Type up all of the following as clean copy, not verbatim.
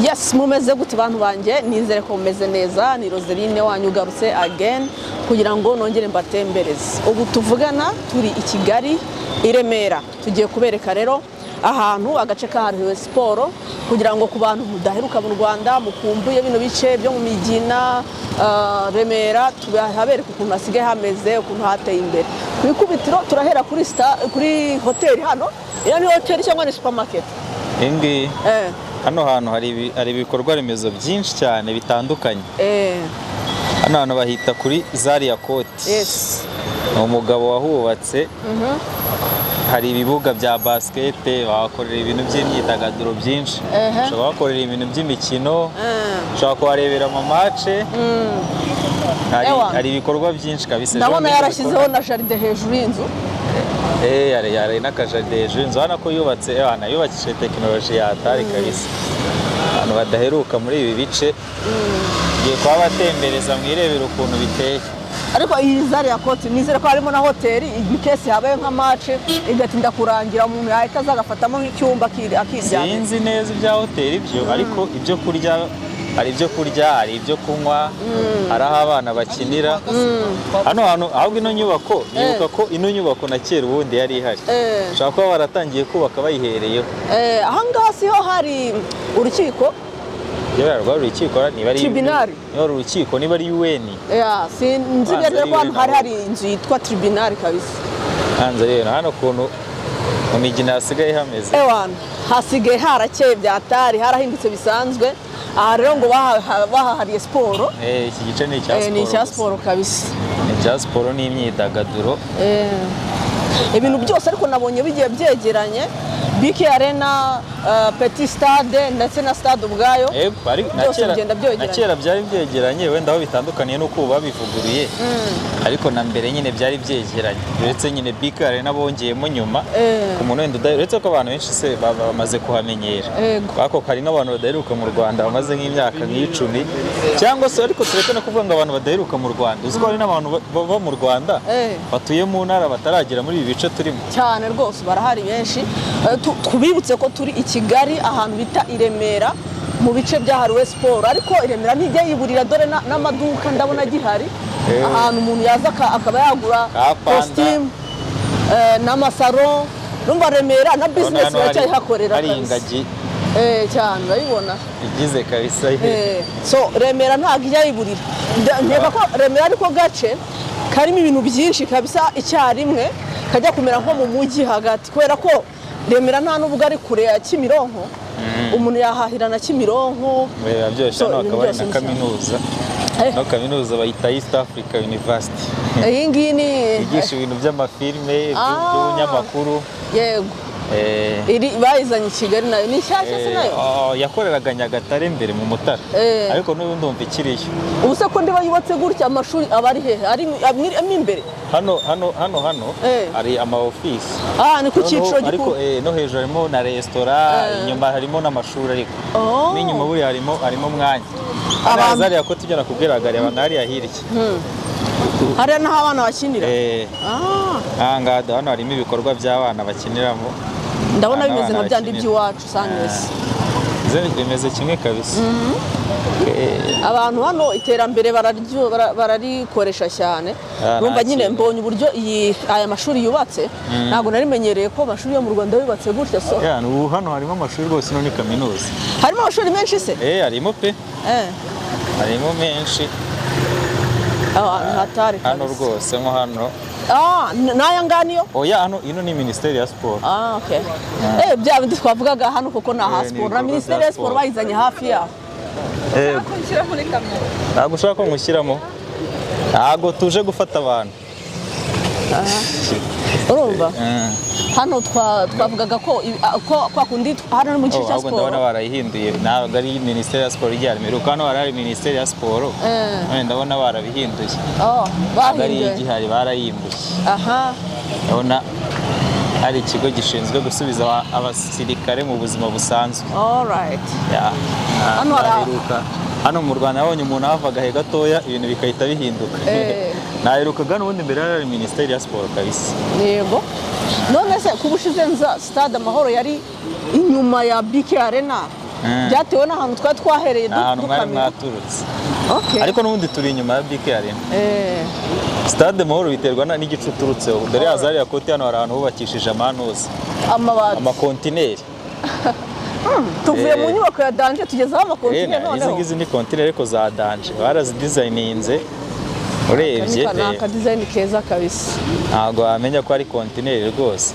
Yes, mumeze gute bantu banje, nizere ko mumeze neza. Ni Roseline wanyugarutse again kugira ngo nongere mbatembereze. Ubu tuvugana turi i Kigali i Remera. Tugiye kubereka rero ahantu agace kahariwe siporo kugira ngo ku bantu mudaheruka mu Rwanda mukumbuye bino bice byo mu Migina, Remera, tubahabereka ukuntu hasigaye hameze, ukuntu hateye imbere. Kubikubitiro turahera kuri hoteli hano. Iyo ni hoteli cyangwa ni supermarket? Ingi hano hantu hari ibikorwa remezo byinshi cyane bitandukanye. Hano hantu bahita kuri Zaria Court. Yes. Umugabo wahubatse. Hari ibibuga bya basket, bakorera ibintu by'imyidagaduro byinshi. Ushobora bakorera ibintu by'imikino. Ushobora kuharebera mu match. Hari ibikorwa byinshi kabisa. Ndabona yarashyizeho na jardin hejuru y'inzu. Yari n'akajaride hejuru y'inzu. Hano ko yubatse, yubakishije tekinoloji ya atari kabisa. Abantu badaheruka muri ibi bice ngiye kuba batembereza mwirebera ukuntu biteye. Ariko iyi Zaria Court nizere ko harimo na hoteli, igikesi habaye nka match igatinda kurangira umuntu yahita azagafatamo nk'icyumba akiryama. Sinzi neza ibya hoteli byo, ariko ibyo kurya hari ibyo kurya, hari ibyo kunywa, hari aho abana bakinira. Hano hantu ahubwo ino nyubako, nibuka ko ino nyubako na kera ubundi yari ihari. Ushaka kuba baratangiye kubaka bayihereyeho. Ahangaha siho hari urukiko? Rwa urukiko niba ari tribunal. Urukiko niba ari UN. Sinzi rero ko hari inzu yitwa tribunal kabisa. Hanze rero hano kuntu mu Migina hasigaye hameze. Hasigaye harakeye byatari, harahindutse bisanzwe. Aha rero ngo bahahariye siporo. Iki gice ni icya siporo. Ni icya siporo kabisa. Ni icya siporo n'imyidagaduro. Ibintu byose ariko nabonye bigiye byegeranye. BK Arena, Petit Stade ndetse na Stade ubwayo. Na kera byari byegeranye, wenda aho bitandukaniye nuko babivuguruye. Ariko na mbere nyine byari byegeranye. Uretse nyine BK Arena bongeyemo nyuma. Ku muntu wenda uretse ko abantu benshi se bamaze kuhamenyera. Bako hari n'abantu badaheruka mu Rwanda bamaze nk'imyaka nk'icumi. Cyangwa se ariko turetse no kuvuga ngo abantu badaheruka mu Rwanda. Uziko hari n'abantu bava mu Rwanda batuye mu ntara bataragera muri ibi bice turimo. Cyane rwose barahari benshi. Twibutse ko turi i Kigali ahantu bita i Remera mu bice byahariwe siporo, ariko i Remera ntijya yiburira dore n'amaduka ndabona gihari. Ahantu umuntu yaza akaba yagura costume n'amasaro. Numva Remera na business bacyayihakorera. Hari ingagi. Cyane urabibona. Igize kabisa. So Remera ntabwo ijya yiburira. Ndeba ko Remera ariko gace karimo ibintu byinshi kabisa icyarimwe kajya kumera nko mu mujyi hagati, kubera ko Remera nta nubwo ari kure ya Kimironko. Umuntu yahahira na Kimironko. Byose no akaba ari na kaminuza. No kaminuza bayita East Africa University. Iyi ngiyi ni igisha ibintu by'amafilme, by'ubunyamakuru. Yego. Bayizanye i Kigali nayo ni nshyashya se nayo? Yakoreraga Nyagatare mbere mu Mutara. Ariko n'ubu ndumva ikiriyo. Ubu se ko ndiba yubatse gutya amashuri aba ari hehe? Ari imbere? Hano hari ama office. Ni ku cyiciro gikuru. Ariko no hejuru harimo na restaurant, inyuma harimo n'amashuri ariko. N'inyuma buri harimo umwanya. Zaria ko tujya nakubwiraga reba nari yahirye. Hariya naho abana bakinira? Hano harimo ibikorwa by'abana bakiniramo. Ndabona bimeze nka byandi by'iwacu Sangwese. Bimeze kimwe kabisa. Abantu hano iterambere bararikoresha cyane. Numva nyine mbonye uburyo aya mashuri yubatse. Ntabwo narimenyereye ko amashuri yo mu Rwanda yubatse gutya so. Ubu hano harimo amashuri rwose ni kaminuza. Harimo amashuri menshi se? Harimo pe. Harimo menshi. Hatari hano rwose nko hano. Naya nganiyo? Hano ino ni Ministeri ya Siporo. Okay. Bya bindi twavugaga hano kuko na siporo. Na Ministeri ya Siporo bayizanye hafi yaho. Ntabwo ushaka ko ngushyiramo. Ntabwo tuje gufata abantu. Urumva? Hano twavugaga ko kwa kundi hano mu gice cya siporo. Ndabona barayihinduye. Ntabwo ari Ministeri ya Siporo ijya Remera. Hano hari Ministeri ya Siporo. Ndabona barabihinduye. Bahinduye. Ari igihari barayimbuye. Ndabona hari ikigo gishinzwe gusubiza abasirikare mu buzima busanzwe. Hano mu Rwanda nabonye umuntu ahavaga he gatoya ibintu bikahita bihinduka. Naherukaga n'ubundi mbere hari Ministeri ya Siporo kabisa. Yego. None se kubushize nza Stade Amahoro yari inyuma ya BK Arena byatewe n'ahantu twari twahereye ahantu mwari mwaturutse ariko n'ubundi turi inyuma ya BK Arena. Stade Amahoro biterwa n'igice uturutseho, dore hazariya kote hano hari ahantu hubakishije amanuza amakontineri. Tuvuye mu nyubako ya danje tugezeho amakontineri noneho. Izi ngizi ni kontineri ariko za danje barazidizayininze, urebye ni akadizayini keza kabisa, ntabwo wamenya ko ari kontineri rwose.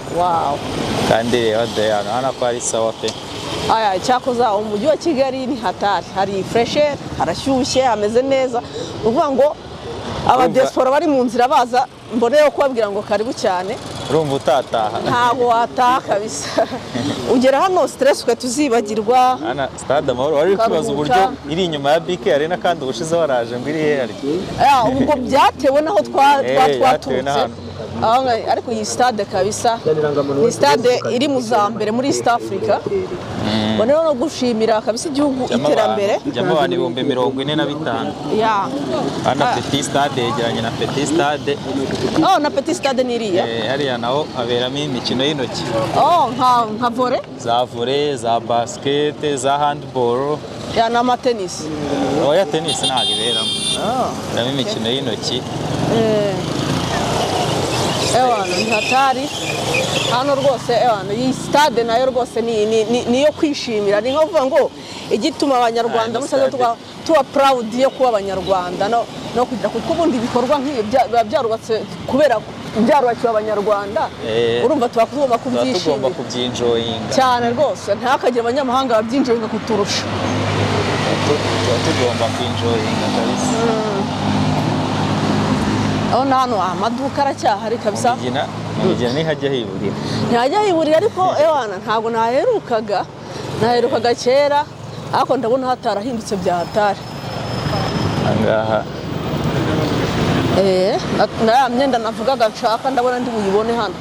Kandi reba hano ko ari sawa pe. Cyakoze aho umujyi wa Kigali ni hatari, hari fresher, harashyushye, hameze neza. Uvuga ngo abadiaspora bari mu nzira baza, mboneyeho kubabwira ngo karibu cyane. Urumva utataha? Ntabwo wataha kabisa. Ugera hano stress ukahita uzibagirwa. Stade Amahoro wari kwibaza uburyo iri inyuma ya BK Arena kandi ubushize waraje ngo iri hehe? Ubwo byatewe naho twaturutse. Ariko iyi stade kabisa ni stade iri mu za mbere muri East Africa. Boneho no gushimira kabisa igihugu iterambere. Jyamo abantu 45,000. Ana Petit Stade yegeranye na Petit Stade. Na Petit Stade ni iriya. Hariya naho haberamo imikino y'intoki. Nka volley? Za volley, za basket, za handball. Na tennis. Oya tennis ntabwo iberamo. Harimo imikino y'intoki. Ni hatari hano rwose. Iyi stade nayo rwose niyo kwishimira. Ni nko kuvuga ngo igituma abanyarwanda musaza tuba proud yo kuba abanyarwanda no kugira kuko ubundi ibikorwa nk'ibi biba byarubatse kubera byarubakiwe abanyarwanda. Urumva tugomba kubyinjoyinga cyane rwose, ntihakagire abanyamahanga babyinjoyinga kuturusha. Tugomba kwinjoyinga kabisa. Hano amaduka aracyahari kabisa. Mugina ntihajya hiburira. Ntihajya hiburira ariko ntabwo naherukaga kera, ariko ndabona hatarahindutse bya hatari. Angaha na myenda navugaga nshaka ndabona ndi buyibone hano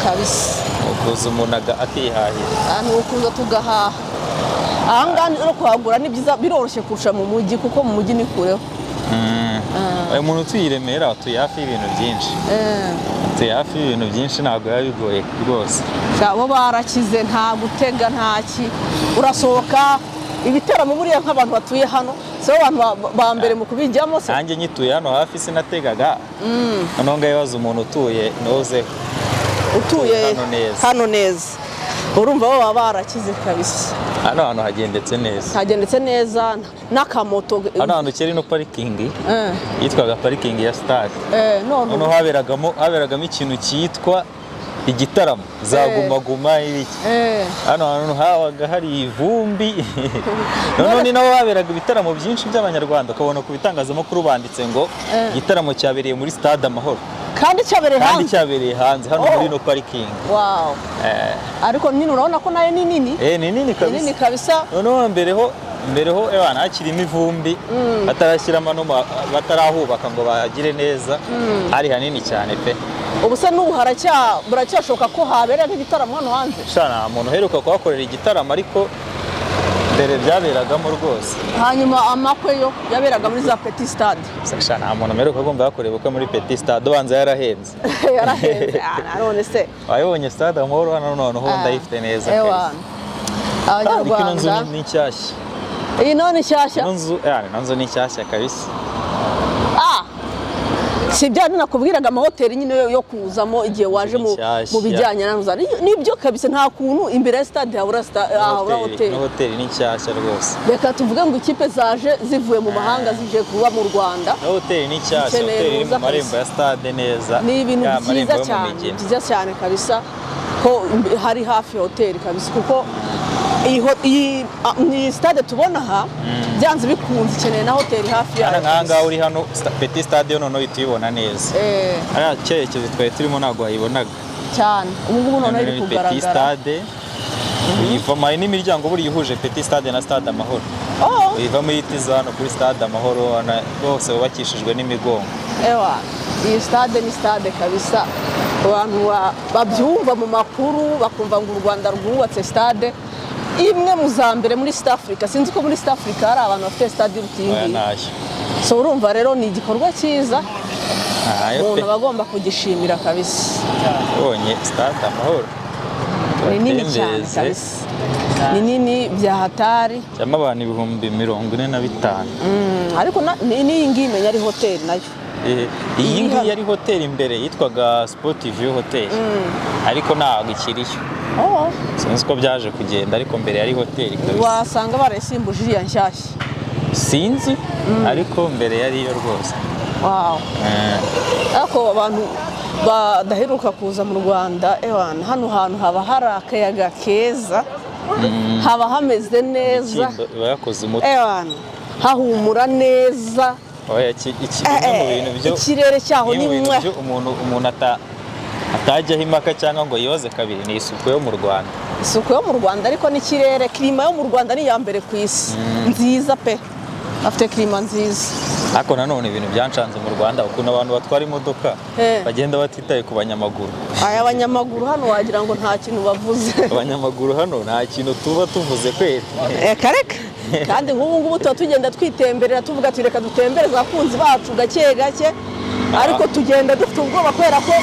kabisa. Ukuza umuntu akihahira. Ni ukuza tugahaha. Ahangaha no kuhagura ni byiza, biroroshye kurusha mu mujyi kuko mu mujyi ni kureho. Umuntu utuye i Remera atuye hafi y'ibintu byinshi. Atuye hafi y'ibintu byinshi ntabwo biba bigoye rwose. Bo barakize, nta gutega ntaki, urasohoka. Ibitaramo buriya nk'abantu batuye hano so abantu ba mbere mu kubijyamo se. Nanjye nyituye hano hafi sinategaga. Noneho ngayibaza umuntu utuye noze utuye hano neza. Urumva bo baba barakize kabisa. Hano hantu hagendetse neza n'akamoto. Hano hantu kera ino parikingi yitwaga parikingi ya Stade. Noneho haberagamo ikintu cyitwa igitaramo za gumaguma ibiki. Hano hantu habaga hari ivumbi. Noneho ni naho haberaga ibitaramo byinshi by'abanyarwanda, ukabona ku bitangazamakuru banditse ngo igitaramo cyabereye muri Stade Amahoro. Kandi cyabereye hanze hano muri no parikingi. Ariko nyine urabona ko nayo ni nini. Ni nini kabisa. Noneho mbereho hakirimo ivumbi, batarashyiramo batarahubaka ngo bagire neza. Hari hanini cyane pe. Ubu se n'ubu buracyashoboka ko habera nk'igitaramo hano hanze. Nta muntu uheruka kuhakorera igitaramo, ariko mbere byaberagamo rwose. Hanyuma amakwe yo yaberaga muri za Petit Stade. Nta muntu uheruka agomba yakorera ubukwe muri Petit Stade, ubanza yarahenze. None se wayibonye Stade Amahoro hano noneho ndayifite neza. Abanyarwanda ni nshyashya. Iyi none nshyashya. Nanzo ni nshyashya kabisa. Si bya nakubwiraga amahoteli nyine yo kuzamo igihe waje mu bijyanye na nibyo kabisa. Nta kuntu imbere ya Stade habura hoteli. Hoteli ni nshyashya rwose. Reka tuvuge ngo ikipe zaje zivuye mu mahanga zije kuba mu Rwanda. Hoteli ni nshyashya, hoteli mu marembo ya Stade neza. Ni ibintu byiza cyane kabisa ko hari hafi hoteli kabisa, kuko iyi Stade tubona aha byanze bikunze ikeneye na hoteli hafi yayo. Ngaha uri hano Petit Stade noneho ituyibona neza. Ariya cyerekezo twari turimo ntabwo wayibonaga cyane. Ubu ngubu noneho iri kugaragara. Petit Stade uyivamo n'imiryango buri yihuje Petit Stade na Stade Amahoro. Uyivamo yitiza hano kuri Stade Amahoro bose bubakishijwe n'imigongo. Iyi Stade ni Stade kabisa. Abantu babyumva mu makuru bakumva ngo u Rwanda rwubatse Stade imwe mu za mbere muri East Africa. Sinzi ko muri East Africa hari abantu bafite Stade y'urutingi. So urumva rero ni igikorwa cyiza, umuntu aba agomba kugishimira kabisa. Ubonye Stade Amahoro ni nini cyane kabisa, ni nini bya hatari, cyangwa abantu 45,000. ariko n'iyi ngiyi imenya ari hoteli nayo. Iyi ngiyi yari hoteli imbere yitwaga Sport View Hotel, ariko ntabwo ikiriyo. Sinzi ko byaje kugenda, ariko mbere yari hoteli kabisa. Wasanga barasimbuje iriya nshyashya, sinzi, ariko mbere yariyo rwose. Ariko abantu badaheruka kuza mu Rwanda, hano hantu haba hari akayaga keza, haba hameze neza, hahumura neza, ikirere cyaho ni mwe. Umuntu atajyaho impaka cyangwa ngo yoze kabiri, ni isuku yo mu Rwanda. Isuku yo mu Rwanda, ariko n'ikirere, klima yo mu Rwanda ni iya mbere ku isi, nziza pe, afite klima nziza. Ariko nanone ibintu byancanze mu Rwanda, ukuntu abantu batwara imodoka bagenda batitaye ku banyamaguru. Abanyamaguru hano wagira ngo nta kintu bavuze. Abanyamaguru hano nta kintu tuba tuvuze kweli. Kareka kandi nk'ubu ngubu tuba tugenda twitemberera, tuvuga ati reka dutembereze abakunzi bacu gake gake, ariko tugenda dufite ubwoba kubera ko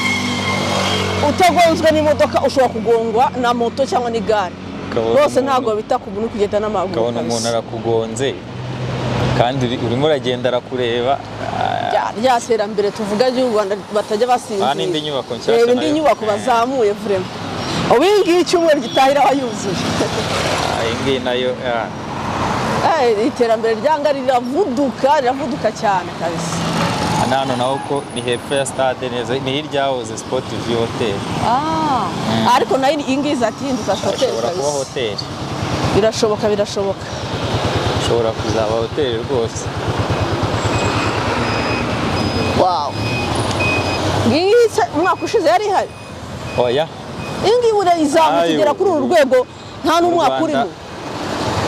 utagonzwe n'imodoka ushobora kugongwa na moto cyangwa n'igare. Bose ntabwo bita ku buntu kugenda n'amaguru. Ukabona umuntu arakugonze kandi urimo uragenda arakureba. Rya terambere tuvuga ry'u Rwanda batajya basinzira. N'indi nyubako nshyashya, indi nyubako bazamuye vraiment. Ubingiye icyumweru gitahira wayuzuye. Iyi ngiyi nayo iterambere ryanga riravuduka cyane kabisa. Hano naho ko ni hepfo ya Stade neza, ni hirya yahoze Sport View Hotel. Ariko nayo iyi ngiyi izahinduka hotel kabisa. Kuba hotel. Birashoboka. Ushobora kuzaba hoteli rwose. Ngiyi umwaka ushize yari ihari. Oya. Iyi ngiyi urayizamuka kugera kuri uru rwego nta n'umwaka urimo.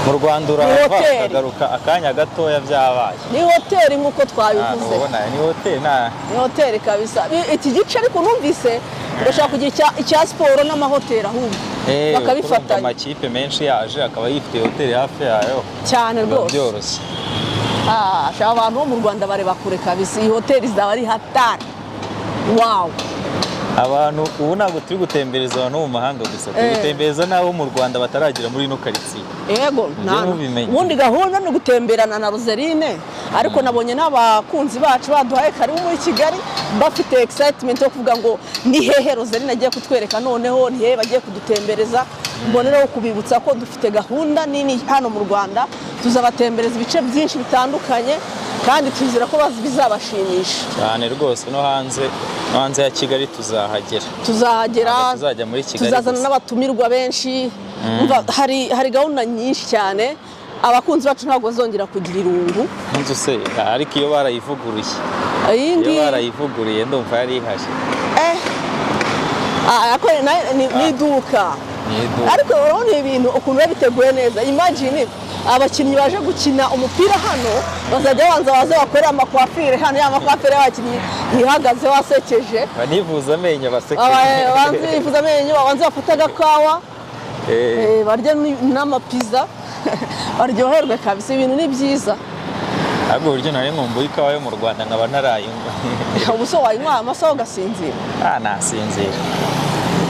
Mu Rwanda urahava ukagaruka akanya gatoya byabaye. Ni hoteli nk'uko twabivuze. Ni hoteli kabisa. Iki gice ariko numvise urashaka kugira icya siporo n'amahoteli ahubwo bakabifatanya. Amakipe menshi yaje akaba yifite hoteli hafi yayo cyane rwose, byoroshye. Abantu bo mu Rwanda bareba kure kabisa, iyi hoteli zaba ari hatari. Abantu ubu ntabwo turi gutembereza abantu mu mahanga gusa, turi gutembereza n'abo mu Rwanda bataragira muri ino karitsiye. Yego, ubundi gahunda ni gutemberana na Roseline, ariko nabonye n'abakunzi bacu baduhaye karibu muri Kigali bafite excitement yo kuvuga ngo ni hehe Roseline agiye kutwereka, noneho ni hehe bagiye kudutembereza. Mboneraho kubibutsa ko dufite gahunda nini hano mu Rwanda, tuzabatembereza ibice byinshi bitandukanye kandi twizera ko bizabashimisha cyane rwose. No hanze ya Kigali tuzahagera, tuzajya muri Kigali, tuzazana n'abatumirwa benshi. Hari gahunda nyinshi cyane, abakunzi bacu ntabwo bazongera kugira irungu. Ariko iyo barayivuguruye ndumva yari ihari. Ni iduka, ariko urabona ibintu ukuntu biba biteguye neza. Imagine abakinnyi baje gukina umupira hano bazajya baze bakorera amakwafire hano, ya makwafire y'abakinnyi ihagaze wasekeje, banivuza amenyo basekeje, bivuza amenyo, babanze bafata agakawa, barya n'amapiza, baryoherwe kabisa. Ibintu ni byiza. Ahubwo buryo nari nkumbuye ikawa yo mu Rwanda nkaba narayinywa. Ubu so wayinywa amasaha ugasinzira? Nasinzira.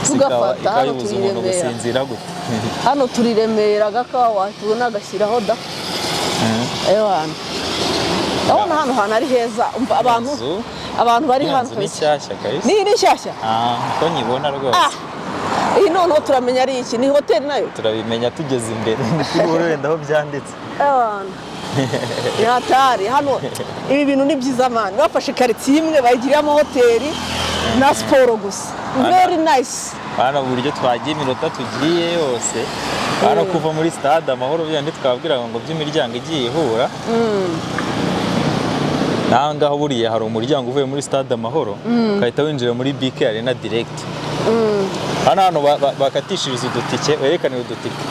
Tugafata hano turiremera. Hano turiremera agakawa tubona agashyiraho da. Urabona hano hantu ari heza, abantu bari hano. Ni nshyashya kabisa. Ni nshyashya? Ko nyibona rwose. Iyi noneho turamenya ari iki, ni hoteli nayo? Turabimenya tugeze imbere, ntitubure wenda aho byanditse. Ni hatari hano. Ibi bintu ni byiza mani, bafashe karitsiye imwe bayigiramo hoteli na siporo gusa. Very nice. Hano buryo twagiye iminota tugiye yose, hano kuva muri Stade Amahoro byandi twabwiraga ngo by'imiryango igiye ihura. Nangaho buriya hari umuryango uvuye muri Stade Amahoro ukahita winjira muri BK Arena direct. Hano bakatishiriza udutike, werekanira udutike.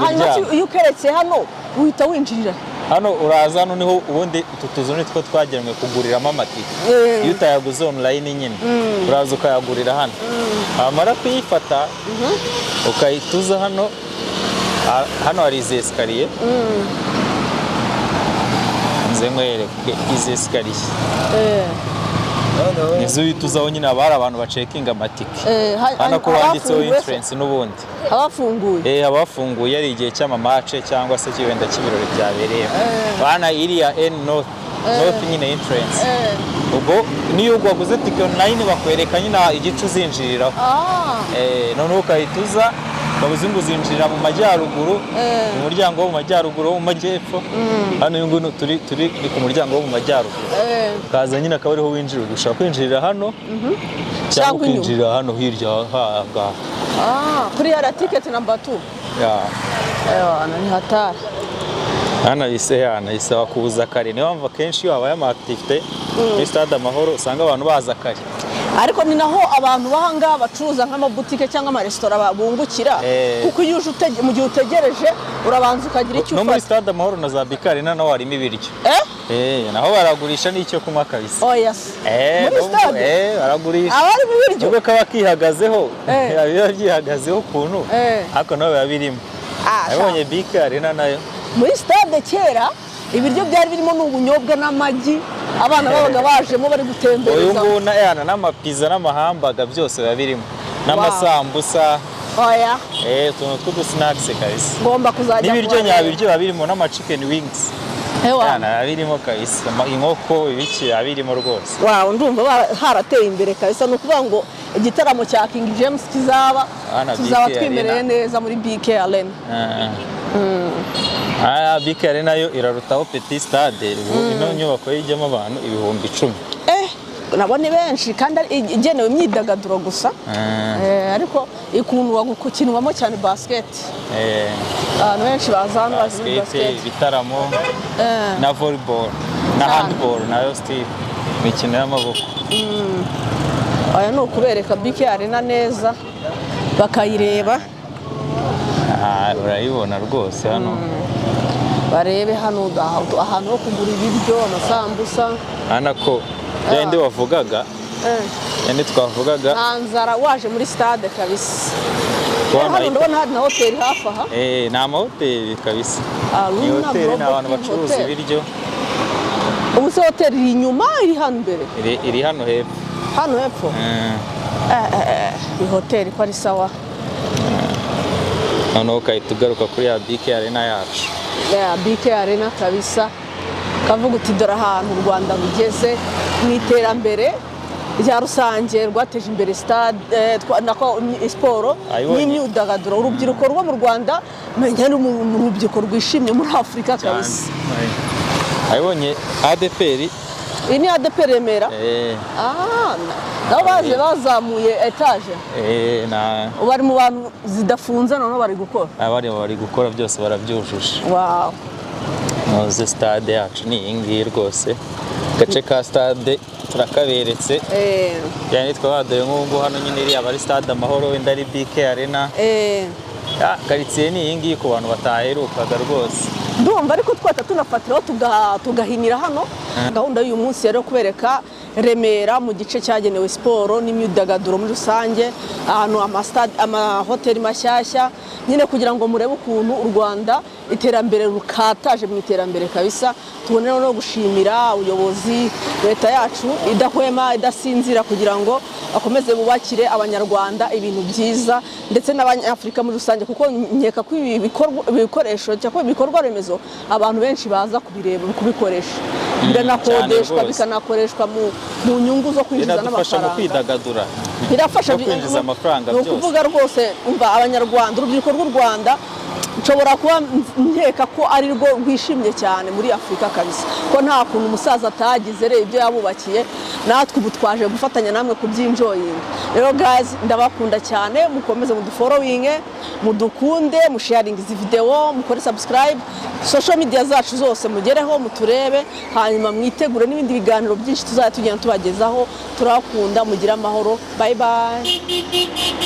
Hanyuma iyo ukeretse hano uhita winjirira. Hano uraza, hano niho ubundi utu tuzu nitwo twagenewe kuguriramo amatike. Iyo utayaguze online nyine uraza ukayagurira hano, amara kuyifata ukayituza hano. Hano hari izi esikariye, nze nkwereke izi esikariye. nizo bituzaho nyine abari abantu bacekinga amatike hano ko wanditseho entrance n'ubundi abafunguye abafunguye ari igihe cy'amamace cyangwa se wenda cy'ibirori byabereye bana iriya North nyine entrance ubwo niyo waguze tike online bakwereka nyine igice uzinjiriraho noneho ukahituza babuze ngo uzinjirira mu majyaruguru mu muryango wo mu majyaruguru wo mu majyepfo hano uyu nguyu turi ku muryango wo mu majyaruguru kaza nyine akaba ariho winjira ushaka kwinjirira hano cyangwa kwinjirira hano hirya ngaha kuri ya ticket number 2 ni hatari hano isaba kuza kare niyo mpamvu akenshi iyo habaye ama-activité muri Stade Amahoro usanga abantu baza kare ariko ni naho abantu bahanga bacuruza nk'amabutike cyangwa amaresitora bungukira kuko iyo uje mu gihe utegereje urabanza ukagira icyo ufata no muri Stade Amahoro na za Bikari naho harimo ibiryo naho baragurisha n'icyo kunywa kabisa muri Stade baragurisha abari mu biryo ubwo kaba kihagazeho biba byihagazeho ukuntu ariko naho biba birimo abonye Bikari nayo muri Stade kera ibiryo byari birimo n'ubunyobwa n'amagi abana babaga bajemo bari gutembereza uyu nguyu n'amapiza n'amahambaga byose biba birimo n'amasambusa utuntu tw'udusnacks kabisa ngomba kuzajya n'ibiryo nyabiryo biba birimo n'ama-chicken wings biba birimo kabisa inkoko ibiki biba birimo rwose ndumva harateye imbere kabisa ni ukuvuga ngo igitaramo cya King James tuzaba twimereye neza muri BK Arena BK Arena yo irarutaho Petit Stade ino nyubako yijyamo abantu 10,000 nabone benshi kandi igenewe imyidagaduro gusa ariko ikundwa gukinwamo cyane basket abantu benshi bazana bazi basket ibitaramo na volleyball na handball nayo Steve imikino y'amaboko aya no kubereka BK Arena neza bakayireba urayibona rwose hano barebe hano ahantu ho kugura ibiryo amasambusa hano ko yandi wavugaga yandi twavugaga nzara waje muri Stade kabisa hano ndabona hari na hoteli hafi aha ni amahoteli kabisa ni hoteli n'abantu bacuruza ibiryo ubu se hoteli iri inyuma iri hano imbere iri hano hepfo iyi hoteli ko ari sawa noneho ukahita ugaruka kuri ya BK Arena yacu BK Arena kabisa kavuga uti dore ahantu u Rwanda rugeze mu iterambere rya rusange rwateje imbere Stade siporo n'imyidagaduro urubyiruko rwo mu Rwanda menya ni urubyiruko rwishimye muri Afurika kabisa ayibonye ADPR iyi ni ADPR Remera nabo baje bazamuye etaje bari mu bantu zidafunze noneho bari gukora bari gukora byose barabyujuje noze Stade yacu ni iyi ngiyi rwose agace ka Stade turakaberetse yani twabadoye nk'ubu hano nyine iri abari Stade Amahoro wenda ari BK Arena karitsiye ni iyi ngiyi ku bantu bataherukaga rwose ndumva ariko twata tunafatiraho tugahinira hano gahunda y'uyu munsi rero kubereka Remera mu gice cyagenewe siporo n'imyidagaduro muri rusange ahantu amahoteli mashyashya nyine kugira ngo murebe ukuntu u Rwanda iterambere rukataje mu iterambere kabisa tubone no gushimira ubuyobozi leta yacu idahwema idasinzira kugira ngo akomeze bubakire abanyarwanda ibintu byiza ndetse n'abanyafrika muri rusange kuko nkeka ko ibikoresho cyangwa ibikorwa remezo abantu benshi baza kubireba kubikoresha biranakodeshwa bikanakoreshwa mu nyungu zo kwinjiza n'amafaranga birafasha kwinjiza amafaranga byose no kuvuga rwose umva abanyarwanda urubyiruko rw'u Rwanda nshobora kuba nkeka ko ari rwo rwishimye cyane muri Afurika kabisa ko nta kuntu umusaza atagize rero ibyo yabubakiye natwe ubu twaje gufatanya namwe kubyinjoyinga rero guys ndabakunda cyane mukomeze mudufollowinge mudukunde musharinga izi video mukore subscribe social media zacu zose mugereho muturebe hanyuma mwitegure n'ibindi biganiro byinshi tuzajya tugenda tubagezaho turakunda mugira amahoro bye bye